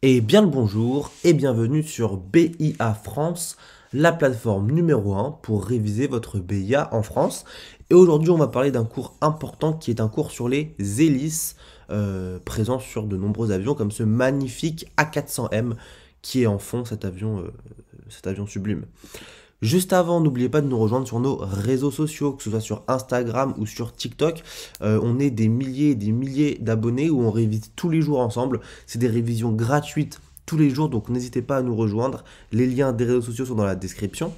Et bien le bonjour et bienvenue sur BIA France, la plateforme numéro 1 pour réviser votre BIA en France. Et aujourd'hui, on va parler d'un cours important qui est un cours sur les hélices présents sur de nombreux avions comme ce magnifique A400M qui est en fond cet avion sublime. Juste avant, n'oubliez pas de nous rejoindre sur nos réseaux sociaux, que ce soit sur Instagram ou sur TikTok. On est des milliers et des milliers d'abonnés où on révise tous les jours ensemble. C'est des révisions gratuites tous les jours, donc n'hésitez pas à nous rejoindre. Les liens des réseaux sociaux sont dans la description.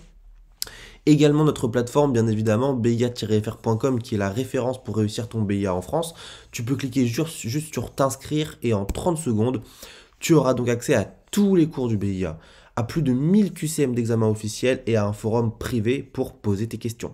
Également notre plateforme, bien évidemment, BIA-FR.com, qui est la référence pour réussir ton BIA en France. Tu peux cliquer juste sur t'inscrire et en 30 secondes, tu auras donc accès à tous les cours du BIA, à plus de 1000 QCM d'examen officiel et à un forum privé pour poser tes questions.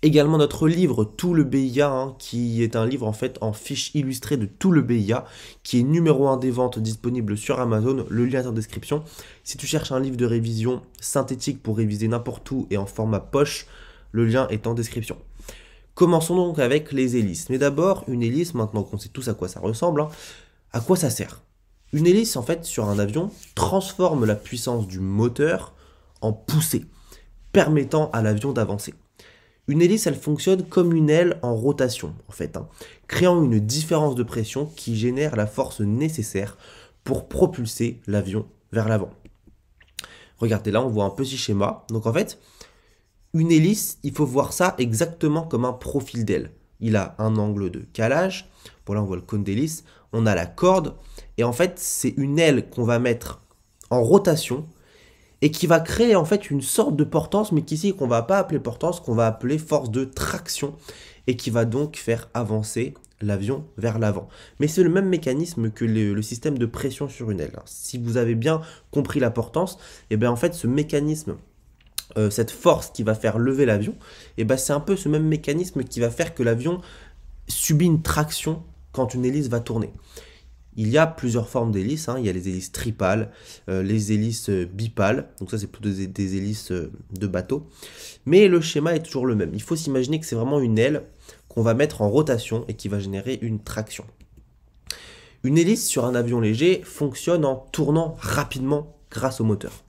Également notre livre Tout le BIA, qui est un livre en fait en fiche illustrée de tout le BIA, qui est numéro 1 des ventes disponible sur Amazon, le lien est en description. Si tu cherches un livre de révision synthétique pour réviser n'importe où et en format poche, le lien est en description. Commençons donc avec les hélices. Mais d'abord, une hélice, maintenant qu'on sait tous à quoi ça ressemble, à quoi ça sert? Une hélice, en fait, sur un avion, transforme la puissance du moteur en poussée, permettant à l'avion d'avancer. Une hélice, elle fonctionne comme une aile en rotation, en fait, créant une différence de pression qui génère la force nécessaire pour propulser l'avion vers l'avant. Regardez, là, on voit un petit schéma. Donc, en fait, une hélice, il faut voir ça exactement comme un profil d'aile. Il a un angle de calage. Bon, là, on voit le cône d'hélice. On a la corde. Et en fait, c'est une aile qu'on va mettre en rotation et qui va créer en fait une sorte de portance, mais qu'ici, qu'on va pas appeler portance, qu'on va appeler force de traction et qui va donc faire avancer l'avion vers l'avant. Mais c'est le même mécanisme que le système de pression sur une aile. Si vous avez bien compris la portance, et bien en fait, ce mécanisme cette force qui va faire lever l'avion, et ben c'est un peu ce même mécanisme qui va faire que l'avion subit une traction quand une hélice va tourner. Il y a plusieurs formes d'hélices, il y a les hélices tripales, les hélices bipales, donc ça c'est plutôt des hélices de bateau, mais le schéma est toujours le même. Il faut s'imaginer que c'est vraiment une aile qu'on va mettre en rotation et qui va générer une traction. Une hélice sur un avion léger fonctionne en tournant rapidement grâce au moteur.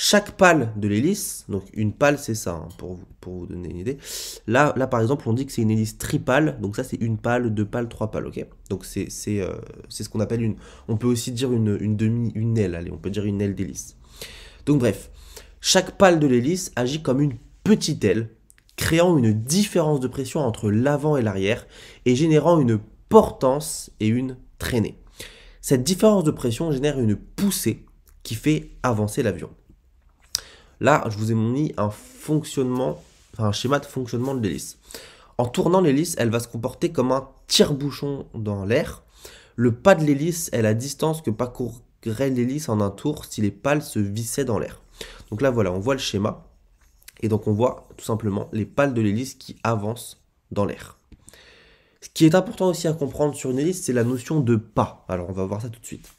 Chaque pale de l'hélice, donc une pale c'est ça, pour vous donner une idée. Là par exemple on dit que c'est une hélice tripale, donc ça c'est une pale, deux pales, trois pales, ok. Donc c'est ce qu'on appelle une, on peut aussi dire une aile, allez, on peut dire une aile d'hélice. Donc bref, chaque pale de l'hélice agit comme une petite aile, créant une différence de pression entre l'avant et l'arrière, et générant une portance et une traînée. Cette différence de pression génère une poussée qui fait avancer l'avion. Là, je vous ai mis un schéma de fonctionnement de l'hélice. En tournant l'hélice, elle va se comporter comme un tire-bouchon dans l'air. Le pas de l'hélice est la distance que parcourrait l'hélice en un tour si les pales se vissaient dans l'air. Donc là, voilà, on voit le schéma. Et donc, on voit tout simplement les pales de l'hélice qui avancent dans l'air. Ce qui est important aussi à comprendre sur une hélice, c'est la notion de pas. Alors, on va voir ça tout de suite.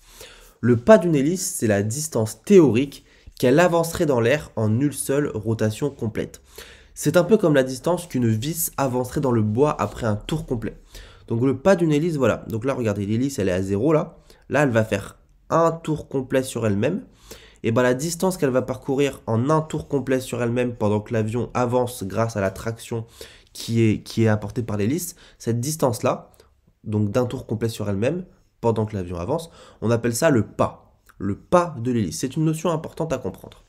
Le pas d'une hélice, c'est la distance théorique qu'elle avancerait dans l'air en une seule rotation complète. C'est un peu comme la distance qu'une vis avancerait dans le bois après un tour complet. Donc le pas d'une hélice, voilà. Donc là, regardez, l'hélice, elle est à 0 là. Là, elle va faire un tour complet sur elle-même. Et bien la distance qu'elle va parcourir en un tour complet sur elle-même pendant que l'avion avance grâce à la traction qui est apportée par l'hélice, cette distance-là, donc d'un tour complet sur elle-même, pendant que l'avion avance, on appelle ça le pas de l'hélice. C'est une notion importante à comprendre.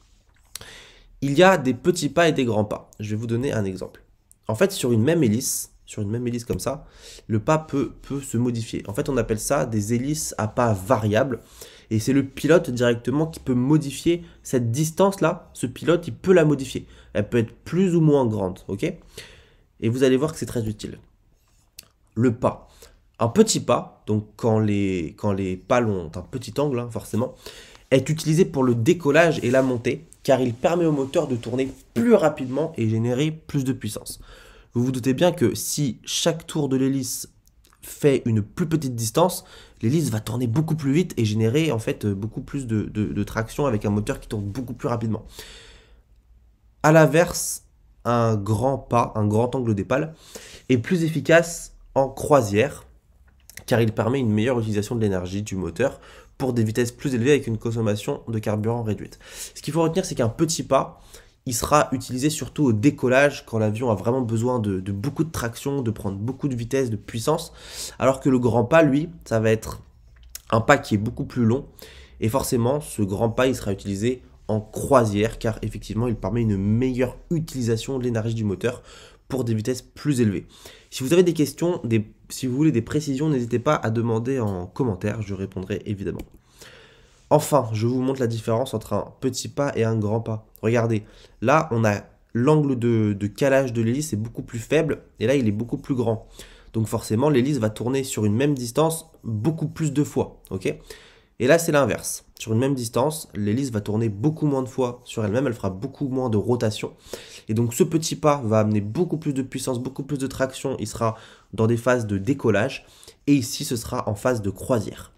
Il y a des petits pas et des grands pas. Je vais vous donner un exemple. En fait, sur une même hélice comme ça, le pas peut se modifier. En fait, on appelle ça des hélices à pas variables. Et c'est le pilote directement qui peut modifier cette distance-là. Ce pilote, il peut la modifier. Elle peut être plus ou moins grande, ok? Et vous allez voir que c'est très utile. Le pas. Un petit pas, donc quand les pales ont un petit angle, forcément, est utilisé pour le décollage et la montée, car il permet au moteur de tourner plus rapidement et générer plus de puissance. Vous vous doutez bien que si chaque tour de l'hélice fait une plus petite distance, l'hélice va tourner beaucoup plus vite et générer en fait beaucoup plus de traction avec un moteur qui tourne beaucoup plus rapidement. A l'inverse, un grand pas, un grand angle des pales, est plus efficace en croisière, car il permet une meilleure utilisation de l'énergie du moteur pour des vitesses plus élevées avec une consommation de carburant réduite. Ce qu'il faut retenir, c'est qu'un petit pas, il sera utilisé surtout au décollage quand l'avion a vraiment besoin de beaucoup de traction, de prendre beaucoup de vitesse, de puissance, alors que le grand pas, lui, ça va être un pas qui est beaucoup plus long et forcément ce grand pas il sera utilisé en croisière car effectivement il permet une meilleure utilisation de l'énergie du moteur pour des vitesses plus élevées. Si vous avez des questions, si vous voulez des précisions, n'hésitez pas à demander en commentaire, je répondrai évidemment. Enfin, je vous montre la différence entre un petit pas et un grand pas. Regardez, là, on a l'angle de calage de l'hélice est beaucoup plus faible, et là, il est beaucoup plus grand. Donc forcément, l'hélice va tourner sur une même distance beaucoup plus de fois, ok? Et là, c'est l'inverse. Sur une même distance, l'hélice va tourner beaucoup moins de fois sur elle-même, elle fera beaucoup moins de rotation. Et donc ce petit pas va amener beaucoup plus de puissance, beaucoup plus de traction, il sera dans des phases de décollage, et ici, ce sera en phase de croisière.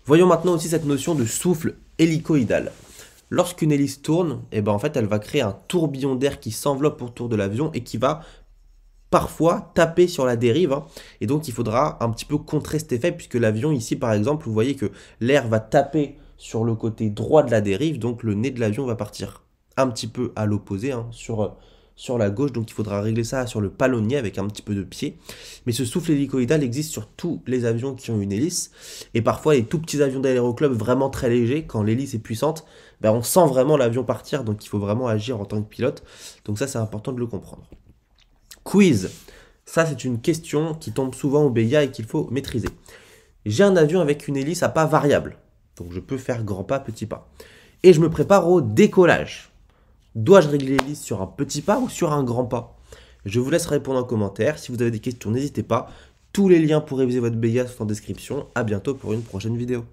Voyons maintenant aussi cette notion de souffle hélicoïdal. Lorsqu'une hélice tourne, en fait, elle va créer un tourbillon d'air qui s'enveloppe autour de l'avion et qui va parfois taper sur la dérive. Et donc, il faudra un petit peu contrer cet effet puisque l'avion, ici, par exemple, vous voyez que l'air va taper sur le côté droit de la dérive. Donc, le nez de l'avion va partir un petit peu à l'opposé, sur la gauche, donc il faudra régler ça sur le palonnier avec un petit peu de pied. Mais ce souffle hélicoïdal existe sur tous les avions qui ont une hélice. Et parfois, les tout petits avions d'aéroclub vraiment très légers, quand l'hélice est puissante, on sent vraiment l'avion partir, donc il faut vraiment agir en tant que pilote. Donc ça, c'est important de le comprendre. Quiz. Ça, c'est une question qui tombe souvent au BIA et qu'il faut maîtriser. J'ai un avion avec une hélice à pas variable. Donc je peux faire grand pas, petit pas. Et je me prépare au décollage. Dois-je régler l'hélice sur un petit pas ou sur un grand pas? Je vous laisse répondre en commentaire. Si vous avez des questions, n'hésitez pas. Tous les liens pour réviser votre BIA sont en description. A bientôt pour une prochaine vidéo.